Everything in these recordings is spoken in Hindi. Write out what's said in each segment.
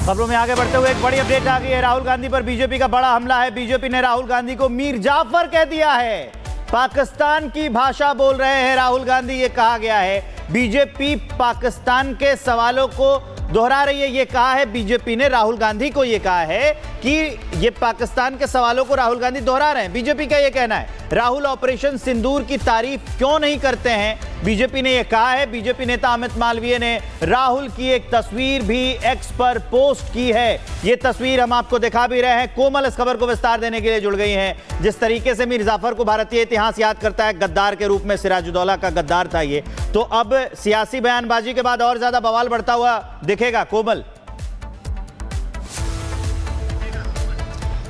खबरों में आगे बढ़ते हुए एक बड़ी अपडेट आ गई है। राहुल गांधी पर बीजेपी का बड़ा हमला है। बीजेपी ने राहुल गांधी को मीर जाफर कह दिया है। पाकिस्तान की भाषा बोल रहे हैं राहुल गांधी, ये कहा गया है। बीजेपी पाकिस्तान के सवालों को दोहरा रही है। ये कहा है बीजेपी ने, राहुल गांधी को ये कहा है कि ये पाकिस्तान के सवालों को राहुल गांधी दोहरा रहे हैं। बीजेपी का ये कहना है। राहुल ऑपरेशन सिंदूर की तारीफ क्यों नहीं करते हैं, बीजेपी ने ये कहा है। बीजेपी नेता अमित मालवीय ने राहुल की एक तस्वीर भी एक्स पर पोस्ट की है। ये तस्वीर हम आपको दिखा भी रहे हैं। कोमल इस खबर को विस्तार देने के लिए जुड़ गई हैं। जिस तरीके से मीर जाफर को भारतीय इतिहास याद करता है, गद्दार के रूप में, सिराजुद्दौला का गद्दार था ये, तो अब सियासी बयानबाजी के बाद और ज्यादा बवाल बढ़ता हुआ दिखेगा। कोमल,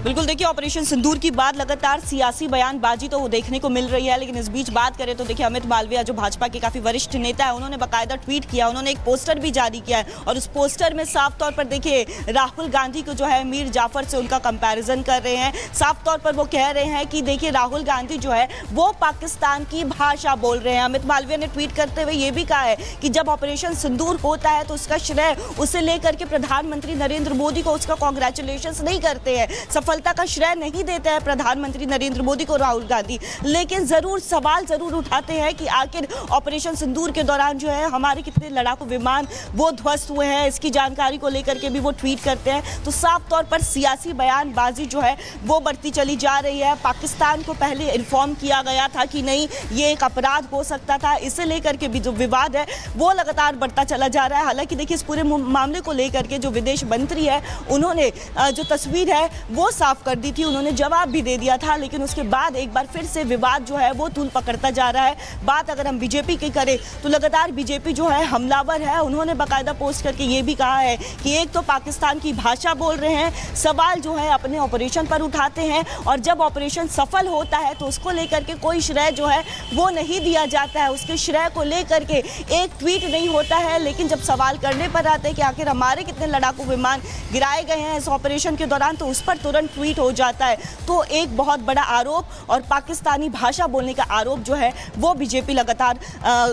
बिल्कुल, देखिए ऑपरेशन सिंदूर की बात लगातार सियासी बयानबाजी तो देखने को मिल रही है, लेकिन इस बीच बात करें तो देखिए अमित मालवीय जो भाजपा के काफी वरिष्ठ नेता है, उन्होंने बाकायदा ट्वीट किया, उन्होंने एक पोस्टर भी जारी किया है और उस पोस्टर में साफ तौर पर देखिए राहुल गांधी को जो है मीर जाफर से उनका कंपैरिजन कर रहे हैं। साफ तौर पर वो कह रहे हैं कि देखिए राहुल गांधी जो है वो पाकिस्तान की भाषा बोल रहे हैं। अमित मालवीय ने ट्वीट करते हुए ये भी कहा है कि जब ऑपरेशन सिंदूर होता है तो उसका श्रेय उसे लेकर के प्रधानमंत्री नरेंद्र मोदी को उसका कॉन्ग्रेचुलेशन नहीं करते हैं, सफलता का श्रेय नहीं देते हैं प्रधानमंत्री नरेंद्र मोदी को राहुल गांधी, लेकिन जरूर सवाल जरूर उठाते हैं कि आखिर ऑपरेशन सिंदूर के दौरान जो है हमारे कितने लड़ाकू विमान वो ध्वस्त हुए हैं, इसकी जानकारी को लेकर के भी वो ट्वीट करते हैं। तो साफ तौर पर सियासी बयानबाजी जो है वो बढ़ती चली जा रही है। पाकिस्तान को पहले इन्फॉर्म किया गया था कि नहीं ये एक अपराध हो सकता था, इसे लेकर के भी जो विवाद है वो लगातार बढ़ता चला जा रहा है। हालांकि देखिए इस पूरे मामले को लेकर के जो विदेश मंत्री है उन्होंने जो तस्वीर है वो साफ कर दी थी, उन्होंने जवाब भी दे दिया था, लेकिन उसके बाद एक बार फिर से विवाद जो है वो तूल पकड़ता जा रहा है। बात अगर हम बीजेपी की करें तो लगातार बीजेपी जो है हमलावर है। उन्होंने बाकायदा पोस्ट करके ये भी कहा है कि एक तो पाकिस्तान की भाषा बोल रहे हैं, सवाल जो है अपने ऑपरेशन पर उठाते हैं और जब ऑपरेशन सफल होता है तो उसको लेकर के कोई श्रेय जो है वो नहीं दिया जाता है, उसके श्रेय को लेकर के एक ट्वीट नहीं होता है। लेकिन जब सवाल करने पर आते हैं कि आखिर हमारे कितने लड़ाकू विमान गिराए गए हैं इस ऑपरेशन के दौरान, तो उस पर तुरंत ट्वीट हो जाता है। तो एक बहुत बड़ा आरोप और पाकिस्तानी भाषा बोलने का आरोप जो है वो बीजेपी लगातार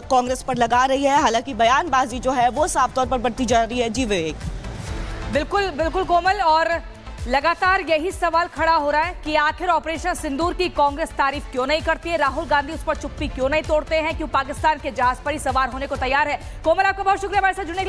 कांग्रेस पर लगा रही है। हालांकि बयानबाजी जो है वो साफ तौर पर बढ़ती जा रही है। जी विवेक। बिल्कुल बिल्कुल कोमल, और लगातार यही सवाल खड़ा हो रहा है कि आखिर ऑपरेशन सिंदूर की कांग्रेस तारीफ क्यों नहीं करती है, राहुल गांधी उस पर चुप्पी क्यों नहीं तोड़ते हैं, क्यों पाकिस्तान के जहाज पर ही सवार होने को तैयार है। कोमल, आपका बहुत शुक्रिया हमारे साथ जुड़ने के लिए।